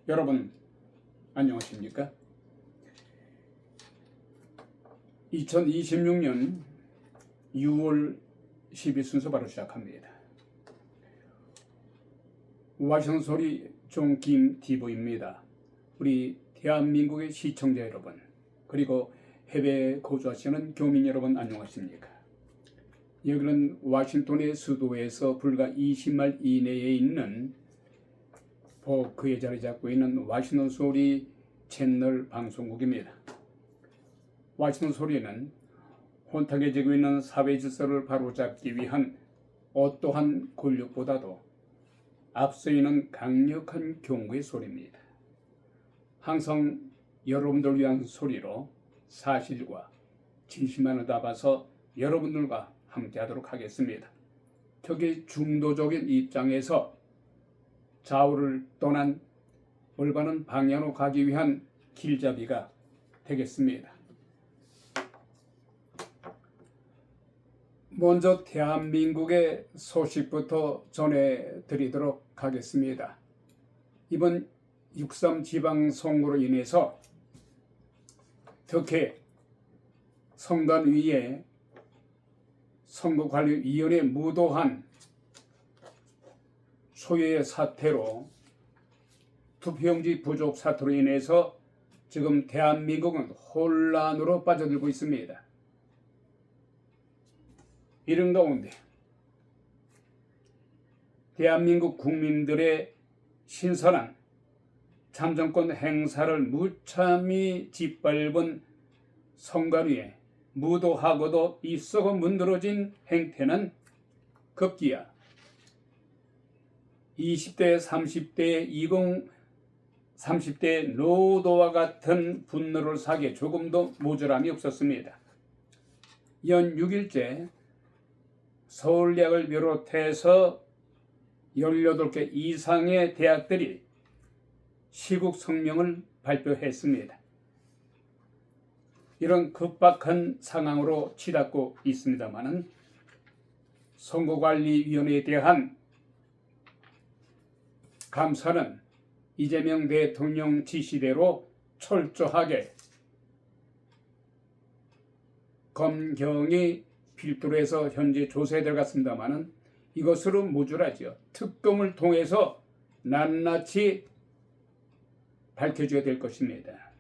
여러분 안녕하십니까? 2026년 6월 10일 순서 바로 시작합니다. 와시는 소리 종김 TV입니다. 우리 대한민국의 시청자 여러분, 그리고 해외에 거주하시는 교민 여러분 안녕하십니까? 여기는 워싱턴의 수도에서 불과 20마일 이내에 있는 그에 자리 잡고 있는 와시는 소리 채널 방송국입니다. 와시는 소리는 혼탁해지고 있는 사회 질서를 바로잡기 위한 어떠한 권력보다도 앞서 있는 강력한 경고의 소리입니다. 항상 여러분들 위한 소리로 사실과 진실만을 담아서 여러분들과 함께 하도록 하겠습니다. 특히 중도적인 입장에서 좌우를 떠난 올바른 방향으로 가기 위한 길잡이가 되겠습니다. 먼저 대한민국의 소식부터 전해드리도록 하겠습니다. 이번 6.3 지방선거로 인해서 특히 선관위에 선거관리위원회에 무도한 소유의 사태로 투표용지 부족 사태로 인해서 지금 대한민국은 혼란으로 빠져들고 있습니다. 이런 가운데 대한민국 국민들의 신선한 참정권 행사를 무참히 짓밟은 선관위에 무도하고도 이 썩어 문드러진 행태는 급기야 20대, 30대, 30대 노도와 같은 분노를 사기에 조금도 모자람이 없었습니다. 연 6일째 서울대학을 비롯해서 18개 이상의 대학들이 시국 성명을 발표했습니다. 이런 급박한 상황으로 치닫고 있습니다마는 선거관리위원회에 대한 감사는 이재명 대통령 지시대로 철저하게 검경이 필두로 해서 현재 조사에 들어갔습니다마는 이것으로 모자라지요. 특검을 통해서 낱낱이 밝혀줘야 될 것입니다.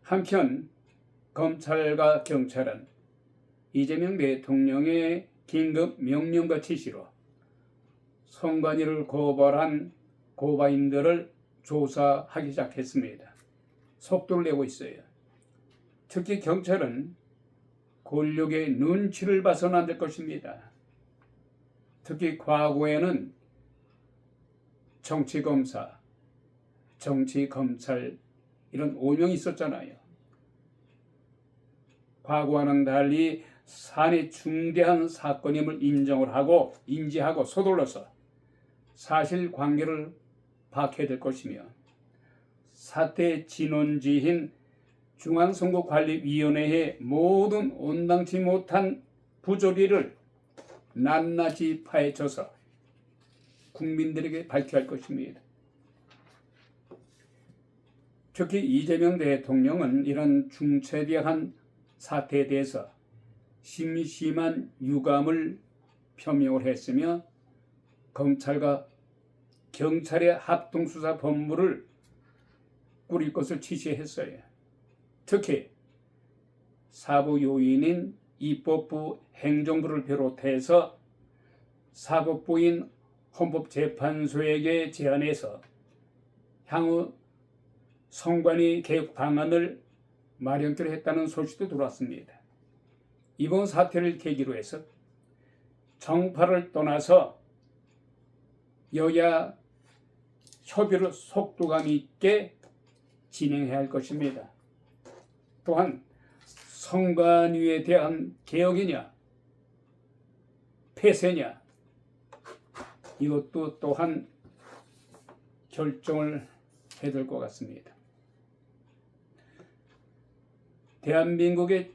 한편 검찰과 경찰은 이재명 대통령의 긴급 명령과 지시로 선관위를 고발한 고발인들을 조사하기 시작했습니다. 속도를 내고 있어요. 특히 경찰은 권력의 눈치를 봐서는 안 될 것입니다. 특히 과거에는 정치검사, 정치검찰 이런 오명이 있었잖아요. 과거와는 달리 사안이 중대한 사건임을 인정을 하고 인지하고 서둘러서 사실관계를 밝혀야 될 것이며 사태 진원지인 중앙선거관리위원회의 모든 온당치 못한 부조리를 낱낱이 파헤쳐서 국민들에게 밝혀야 할 것입니다. 특히 이재명 대통령은 이런 중차대한 사태에 대해서 심심한 유감을 표명을 했으며 검찰과 경찰의 합동수사본부를 꾸릴 것을 지시했어요. 특히 사부 요인인 입법부 행정부를 비롯해서 사법부인 헌법재판소에게 제안해서 향후 선관위 개혁 방안을 마련키로 했다는 소식도 들어왔습니다. 이번 사태를 계기로 해서 정파를 떠나서 여야 협의를 속도감 있게 진행해야 할 것입니다. 또한 선관위에 대한 개혁이냐 폐쇄냐 이것도 또한 결정을 해야 될 것 같습니다. 대한민국의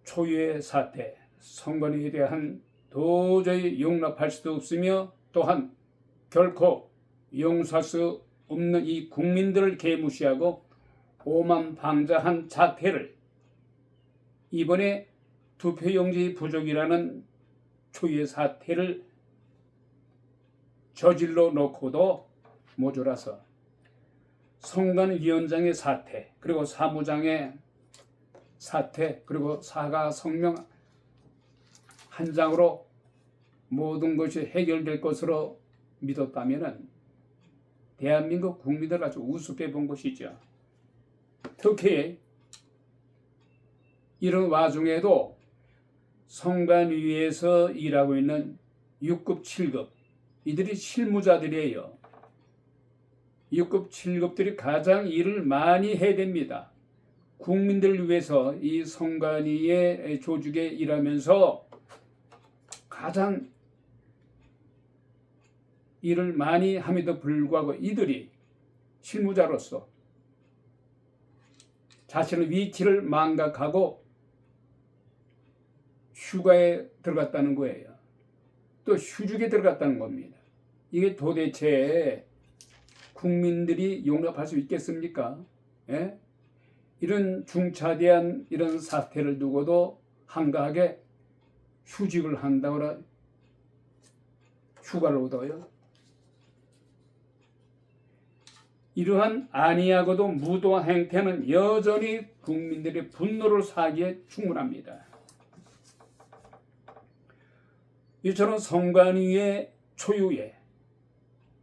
초유의 사태, 선관위에 대한 도저히 용납할 수도 없으며 또한 결코 용서할 수 없는 이 국민들을 개무시하고 오만방자한 자태를 이번에 투표용지 부족이라는 초유의 사태를 저질러 놓고도 모자라서 선관위원장의 사태, 그리고 사무장의 사태, 그리고 사과 성명 한 장으로 모든 것이 해결될 것으로 믿었다면 대한민국 국민들 아주 우습게 본 것이죠. 특히 이런 와중에도 선관위에서 일하고 있는 6급, 7급 이들이 실무자들이에요. 6급, 7급들이 가장 일을 많이 해야 됩니다. 국민들을 위해서 이 선관위의 조직에 일하면서 가장 일을 많이 함에도 불구하고 이들이 실무자로서 자신의 위치를 망각하고 휴가에 들어갔다는 거예요. 또 휴직에 들어갔다는 겁니다. 이게 도대체 국민들이 용납할 수 있겠습니까? 예? 이런 중차대한 이런 사태를 두고도 한가하게 휴직을 한다거나 휴가를 얻어요. 이러한 아니하고도 무도한 행태는 여전히 국민들의 분노를 사기에 충분합니다. 이처럼 선관위의 초유의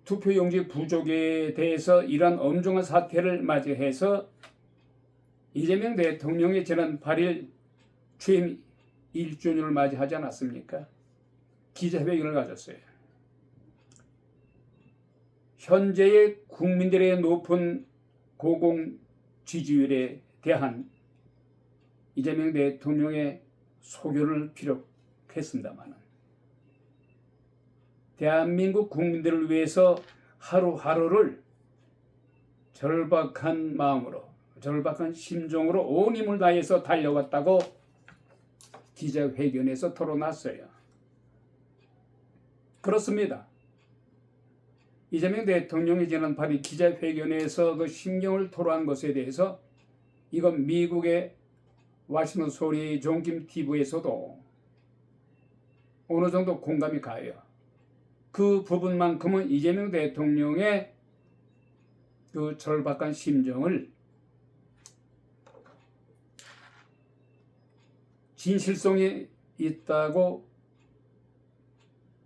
투표용지 부족에 대해서 이러한 엄중한 사태를 맞이해서 이재명 대통령이 지난 8일 취임 1주년을 맞이하지 않았습니까? 기자회견을 가졌어요. 현재의 국민들의 높은 고공 지지율에 대한 이재명 대통령의 소교를 피력했습니다만 대한민국 국민들을 위해서 하루하루를 절박한 마음으로, 절박한 심정으로 온 힘을 다해서 달려갔다고 기자회견에서 토론했어요. 그렇습니다. 이재명 대통령이 지난 8일 기자회견에서 그 심경을 토로한 것에 대해서 이건 미국의 와시노 소리 종김 TV에서도 어느 정도 공감이 가요. 그 부분만큼은 이재명 대통령의 그 절박한 심정을 진실성이 있다고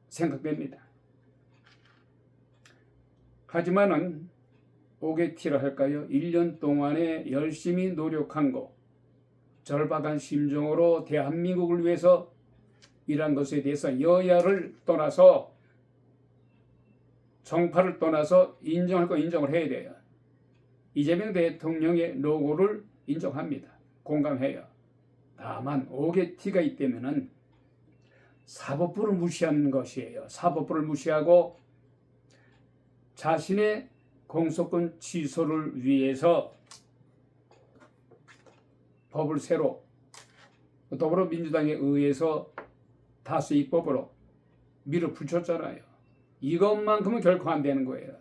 생각됩니다. 하지만은 오게티라 할까요? 1년 동안에 열심히 노력한 거, 절박한 심정으로 대한민국을 위해서 일한 것에 대해서 여야를 떠나서 정파를 떠나서 인정할 거 인정을 해야 돼요. 이재명 대통령의 노고를 인정합니다. 공감해요. 다만 오게티가 있다면은 사법부를 무시한 것이에요. 사법부를 무시하고 자신의 공소권 취소를 위해서 법을 새로 더불어민주당에 의해서 다수 입법으로 밀어붙였잖아요. 이것만큼은 결코 안 되는 거예요.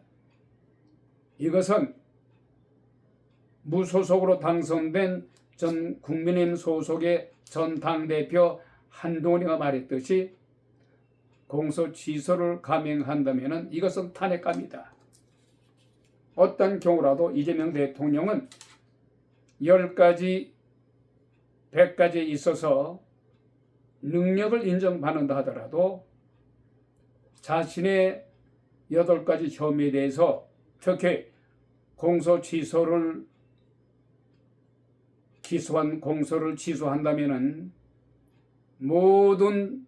이것은 무소속으로 당선된 전 국민의힘 소속의 전 당대표 한동훈이가 말했듯이 공소 취소를 감행한다면 이것은 탄핵감이다. 어떤 경우라도 이재명 대통령은 10가지, 100가지에 있어서 능력을 인정받는다 하더라도 자신의 8가지 혐의에 대해서 특히 공소 취소를 기소한 공소를 취소한다면 모든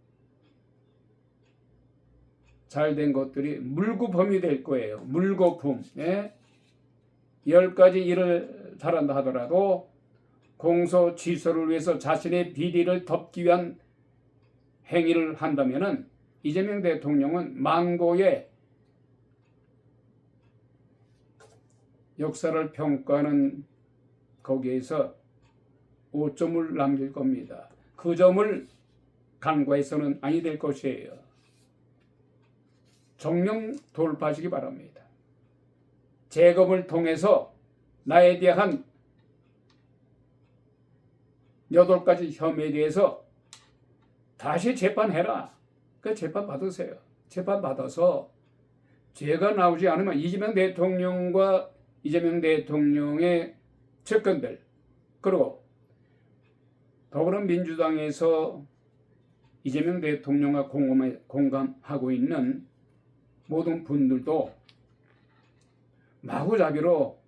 잘된 것들이 물거품이 될 거예요. 물거품. 예? 10가지 일을 잘한다 하더라도 공소 취소를 위해서 자신의 비리를 덮기 위한 행위를 한다면 이재명 대통령은 망고의 역사를 평가하는 거기에서 5점을 남길 겁니다. 그 점을 간과해서는 아니 될 것이에요. 정령 돌파하시기 바랍니다. 재검을 통해서 나에 대한 8가지 혐의에 대해서 다시 재판해라. 그 재판 받으세요. 재판 받아서 죄가 나오지 않으면 이재명 대통령과 이재명 대통령의 측근들, 그리고 더불어민주당에서 이재명 대통령과 공감하고 있는 모든 분들도 마구잡이로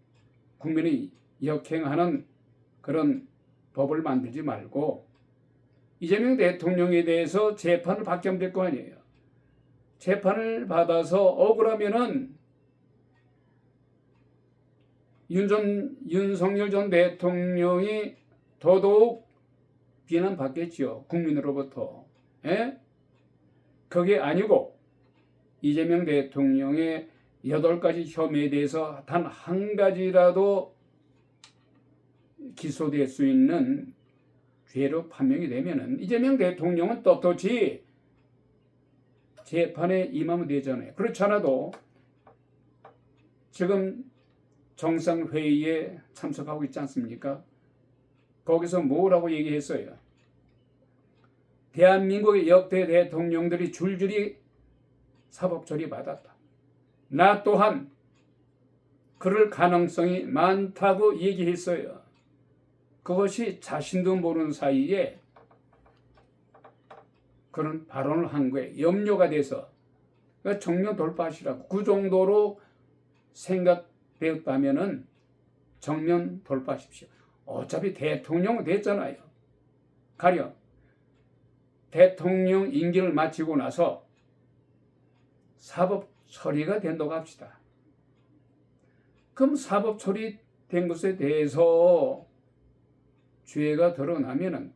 국민이 역행하는 그런 법을 만들지 말고 이재명 대통령에 대해서 재판을 받게 하면 될 거 아니에요. 재판을 받아서 억울하면은 윤석열 전 대통령이 더더욱 비난받겠죠. 국민으로부터. 예? 그게 아니고 이재명 대통령의 8가지 혐의에 대해서 단 한 가지라도 기소될 수 있는 죄로 판명이 되면은 이재명 대통령은 떳떳이 재판에 임하면 되잖아요. 그렇지 않아도 지금 정상회의에 참석하고 있지 않습니까? 거기서 뭐라고 얘기했어요? 대한민국의 역대 대통령들이 줄줄이 사법처리 받았다. 나 또한 그럴 가능성이 많다고 얘기했어요. 그것이 자신도 모르는 사이에 그런 발언을 한 거예요. 염려가 돼서. 그러니까 정면 돌파하시라고. 그 정도로 생각되었다면은 정면 돌파하십시오. 어차피 대통령은 됐잖아요. 가령 대통령 임기를 마치고 나서 사법 처리가 된다고 합시다. 그럼 사법 처리된 것에 대해서 죄가 드러나면은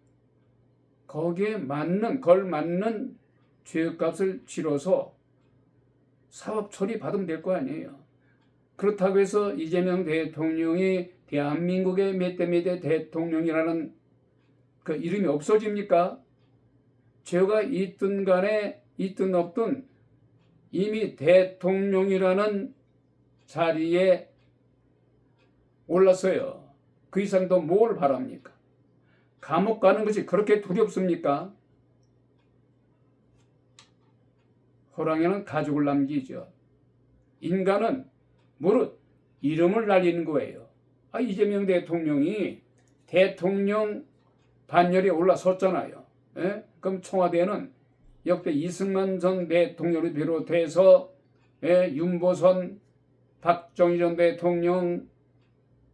거기에 걸맞는 죄값을 치러서 사법 처리 받으면 될 거 아니에요. 그렇다고 해서 이재명 대통령이 대한민국의 몇 대 몇 대 대통령이라는 그 이름이 없어집니까? 죄가 있든 간에 있든 없든 이미 대통령이라는 자리에 올랐어요. 그 이상 더 뭘 바랍니까? 감옥 가는 것이 그렇게 두렵습니까? 호랑이는 가죽을 남기죠. 인간은 무릇 이름을 날리는 거예요. 이재명 대통령이 대통령 반열에 올라섰잖아요. 예? 그럼 청와대는 역대 이승만 전 대통령을 비롯해서 윤보선, 박정희 전 대통령,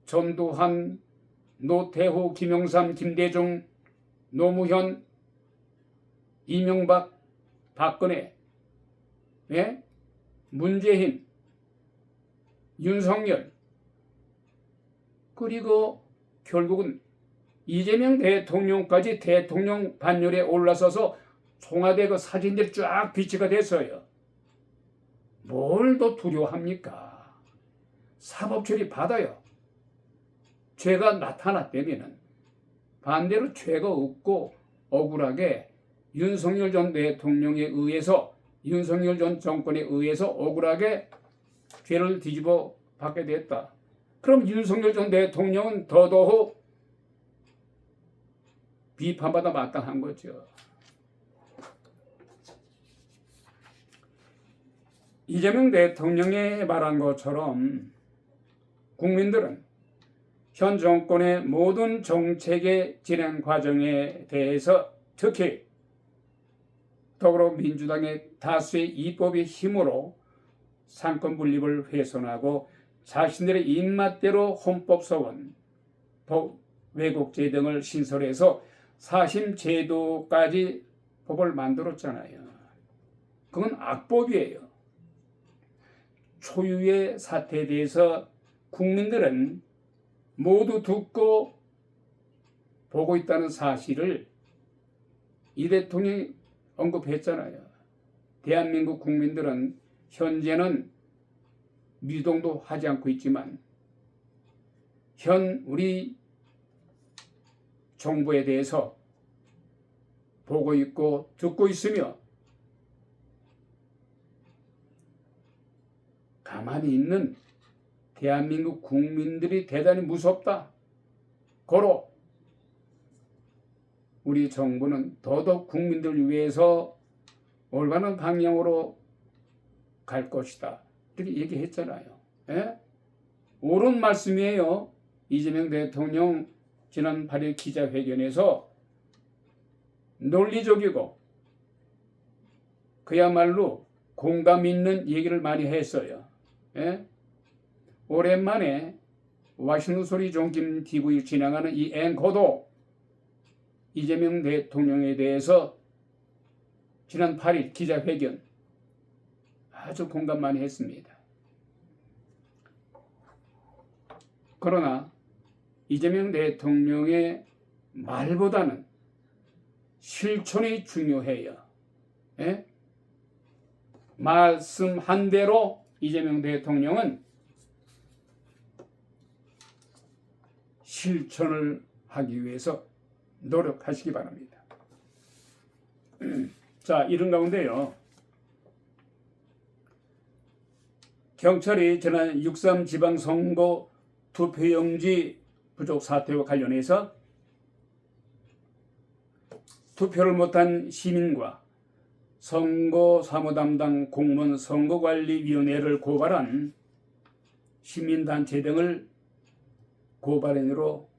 전두환, 노태우, 김영삼, 김대중, 노무현, 이명박, 박근혜, 문재인, 윤석열, 그리고 결국은 이재명 대통령까지 대통령 반열에 올라서서 청와대 그 사진들이 쫙 비치가 됐어요. 뭘 더 두려워합니까? 사법 처리 받아요. 죄가 나타났다면은 반대로 죄가 없고 억울하게 윤석열 전 대통령에 의해서 윤석열 전 정권에 의해서 억울하게 죄를 뒤집어 받게 됐다. 그럼 윤석열 전 대통령은 더더욱 비판받아 마땅한 거죠. 이재명 대통령이 말한 것처럼 국민들은 현 정권의 모든 정책의 진행 과정에 대해서 특히 더불어민주당의 다수의 입법의 힘으로 상권 분립을 훼손하고 자신들의 입맛대로 헌법소원, 왜곡죄 등을 신설해서 사심제도까지 법을 만들었잖아요. 그건 악법이에요. 초유의 사태에 대해서 국민들은 모두 듣고 보고 있다는 사실을 이 대통령이 언급했잖아요. 대한민국 국민들은 현재는 미동도 하지 않고 있지만 현 우리 정부에 대해서 보고 있고 듣고 있으며 가만히 있는 대한민국 국민들이 대단히 무섭다. 고로 우리 정부는 더더욱 국민들을 위해서 올바른 방향으로 갈 것이다. 이렇게 얘기했잖아요. 예? 옳은 말씀이에요. 이재명 대통령 지난 8일 기자회견에서 논리적이고 그야말로 공감 있는 얘기를 많이 했어요. 예? 오랜만에 와시는 소리 종김 TV 진행하는 이 앵커도 이재명 대통령에 대해서 지난 8일 기자회견 아주 공감 많이 했습니다. 그러나 이재명 대통령의 말보다는 실천이 중요해요. 예? 말씀한 대로 이재명 대통령은 실천을 하기 위해서 노력하시기 바랍니다. 자, 이런 가운데요. 경찰이 지난 6.3 지방선거 투표용지 부족 사태와 관련해서 투표를 못한 시민과 선거 사무 담당 공무원 선거관리위원회를 고발한 시민단체 등을 고발인으로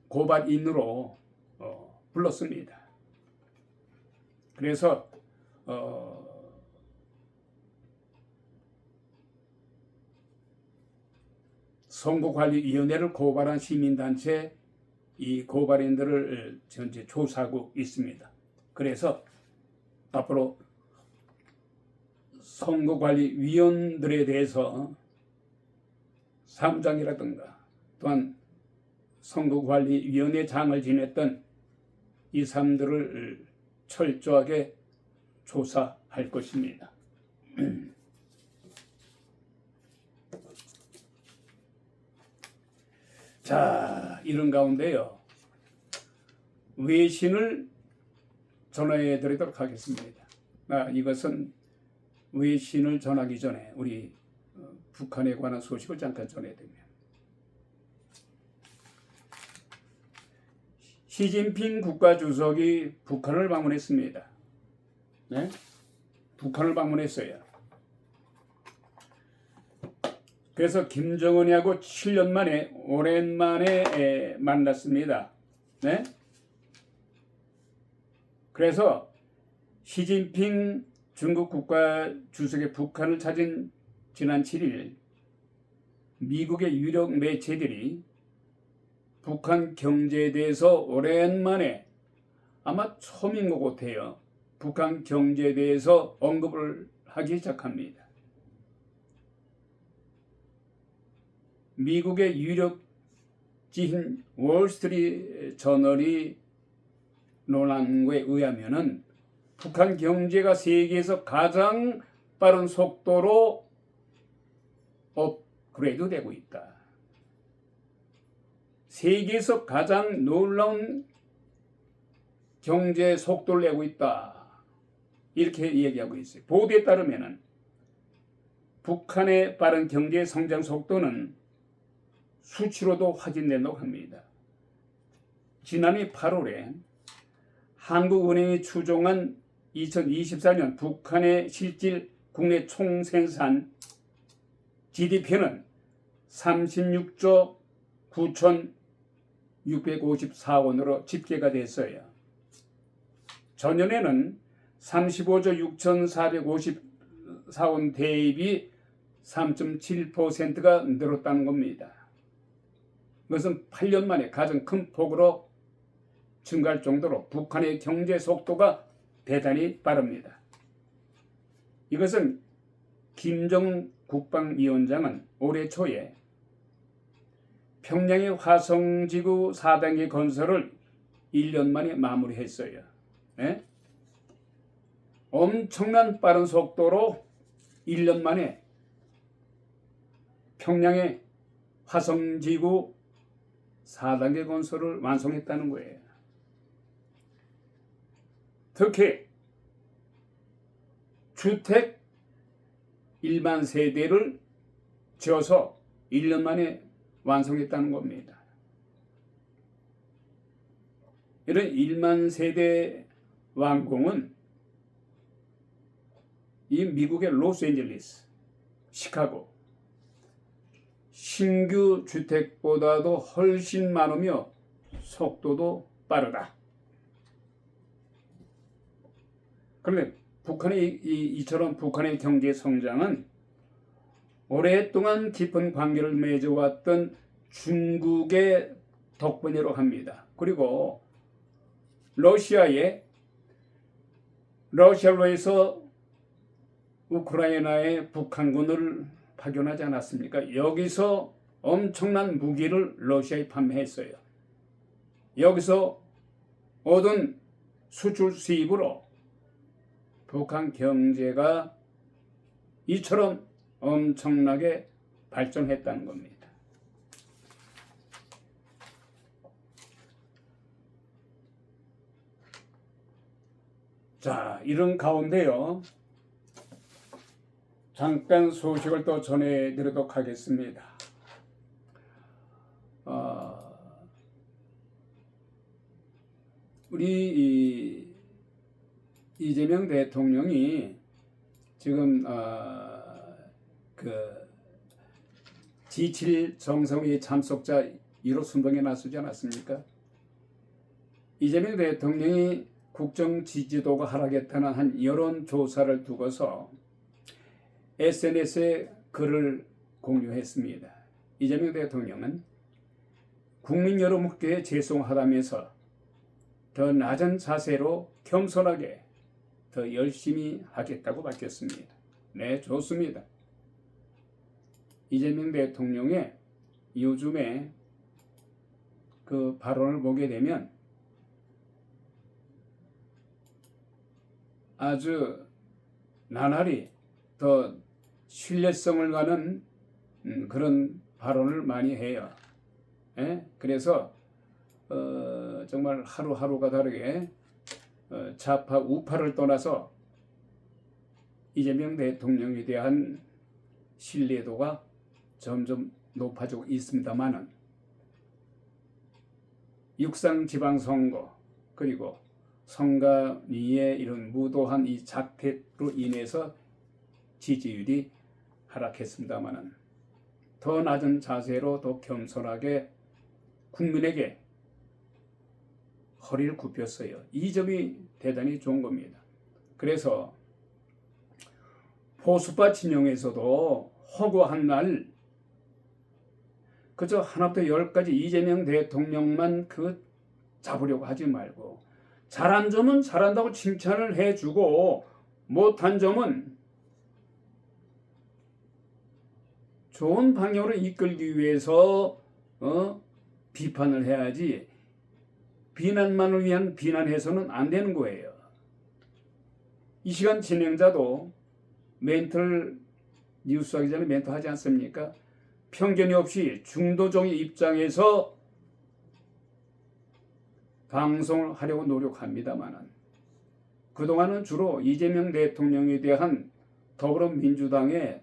고발인으로 불렀습니다. 그래서 선거관리위원회를 고발한 시민단체 이 고발인들을 현재 조사하고 있습니다. 그래서 앞으로 선거관리위원들에 대해서 사무장이라든가 또한 선거관리위원회장을 지냈던 이 사람들을 철저하게 조사할 것입니다. 자, 이런 가운데요. 외신을 전해 드리도록 하겠습니다. 이것은 외신을 전하기 전에 우리 북한에 관한 소식을 잠깐 전해드립니다. 시진핑 국가주석이 북한을 방문했습니다. 네? 북한을 방문했어요. 그래서 김정은이하고 7년 만에 오랜만에 만났습니다. 네? 그래서 시진핑 중국 국가주석이 북한을 찾은 지난 7일 미국의 유력 매체들이 북한 경제에 대해서 오랜만에 아마 처음인 것 같아요. 북한 경제에 대해서 언급을 하기 시작합니다. 미국의 유력지인 월스트리트 저널이 논한 거에 의하면은 북한 경제가 세계에서 가장 빠른 속도로 업그레이드 되고 있다. 세계에서 가장 놀라운 경제 속도를 내고 있다. 이렇게 얘기하고 있어요. 보도에 따르면은 북한의 빠른 경제 성장 속도는 수치로도 확인된다고 합니다. 지난해 8월에 한국은행이 추정한 2024년 북한의 실질 국내 총생산 GDP는 36조 9,654원으로 집계가 됐어요. 전년에는 35조 6,454원 대비 3.7%가 늘었다는 겁니다. 이것은 8년 만에 가장 큰 폭으로 증가할 정도로 북한의 경제 속도가 대단히 빠릅니다. 이것은 김정은 국방위원장은 올해 초에 평양의 화성지구 4단계 건설을 1년 만에 마무리했어요. 네? 엄청난 빠른 속도로 1년 만에 평양의 화성지구 4단계 건설을 완성했다는 거예요. 특히 주택 1만 세대를 지어서 1년 만에 완성했다는 겁니다. 이런 1만 세대 완공은 이 미국의 로스앤젤레스, 시카고 신규 주택보다도 훨씬 많으며 속도도 빠르다. 그런데 이처럼 북한의 경제 성장은 오랫동안 깊은 관계를 맺어왔던 중국의 덕분이라고 합니다. 그리고 러시아로에서 우크라이나에 북한군을 파견하지 않았습니까? 여기서 엄청난 무기를 러시아에 판매했어요. 여기서 얻은 수출 수입으로 북한 경제가 이처럼 엄청나게 발전했다는 겁니다. 자, 이런 가운데요, 잠깐 소식을 또 전해드리도록 하겠습니다. 우리 이재명 대통령이 지금 G7 정상회의 참석자 1호 순방에 나서지 않았습니까? 이재명 대통령이 국정 지지도가 하락했다는 한 여론조사를 두고서 SNS에 글을 공유했습니다. 이재명 대통령은 국민 여러분께 죄송하다면서 더 낮은 자세로 겸손하게 더 열심히 하겠다고 밝혔습니다. 네, 좋습니다. 이재명 대통령의 요즘에 그 발언을 보게 되면 아주 나날이 더 신뢰성을 가는 그런 발언을 많이 해요. 그래서 정말 하루하루가 다르게 좌파 우파를 떠나서 이재명 대통령에 대한 신뢰도가 점점 높아지고 있습니다만은 육상지방선거 그리고 선관위의 이런 무도한 이 작태로 인해서 지지율이 하락했습니다만은 더 낮은 자세로 더 겸손하게 국민에게 허리를 굽혔어요. 이 점이 대단히 좋은 겁니다. 그래서 보수파 진영에서도 허구한 날 그저 하나부터 열까지 이재명 대통령만 잡으려고 하지 말고 잘한 점은 잘한다고 칭찬을 해주고 못한 점은 좋은 방향으로 이끌기 위해서 비판을 해야지 비난만을 위한 비난해서는 안 되는 거예요. 이 시간 진행자도 멘트를 뉴스하기 전에 멘트 하지 않습니까? 편견이 없이 중도적인 입장에서 방송을 하려고 노력합니다만 그동안은 주로 이재명 대통령에 대한 더불어민주당의